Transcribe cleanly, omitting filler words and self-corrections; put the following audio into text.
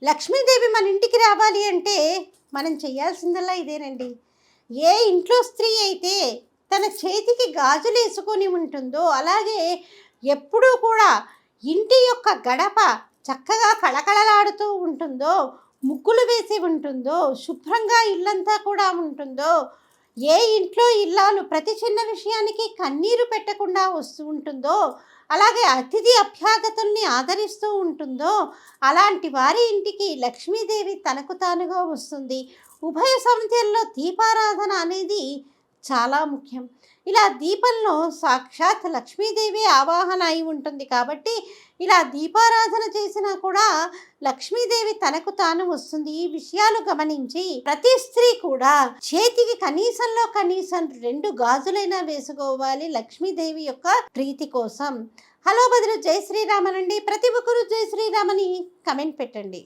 లక్ష్మీదేవి మన ఇంటికి రావాలి అంటే మనం చేయాల్సిందల్లా ఇదేనండి. ఏ ఇంట్లో స్త్రీ అయితే తన చేతికి గాజులు వేసుకొని ఉంటుందో, అలాగే ఎప్పుడూ కూడా ఇంటి యొక్క గడప చక్కగా కళకళలాడుతూ ఉంటుందో, ముగ్గులు వేసి ఉంటుందో, శుభ్రంగా ఇల్లంతా కూడా ఉంటుందో, ఏ ఇంట్లో ఇల్లాలు ప్రతి చిన్న విషయానికి కన్నీరు పెట్టకుండా వస్తూ ఉంటుందో, అలాగే అతిథి అభ్యాగతుల్ని ఆదరిస్తూ ఉంటుందో, అలాంటి వారి ఇంటికి లక్ష్మీదేవి తనకు తానుగా వస్తుంది. ఉభయ సమితుల్లో దీపారాధన అనేది చాలా ముఖ్యం. ఇలా దీపంలో సాక్షాత్ లక్ష్మీదేవి ఆవాహన అయి ఉంటుంది కాబట్టి ఇలా దీపారాధన చేసినా కూడా లక్ష్మీదేవి తనకు తాను వస్తుంది. ఈ విషయాలు గమనించి ప్రతి స్త్రీ కూడా చేతికి కనీసంలో కనీసం 2 గాజులైనా వేసుకోవాలి లక్ష్మీదేవి యొక్క ప్రీతి కోసం. హలో బదులు జై శ్రీరామనండి. ప్రతి ఒక్కరూ జై శ్రీరామని కమెంట్ పెట్టండి.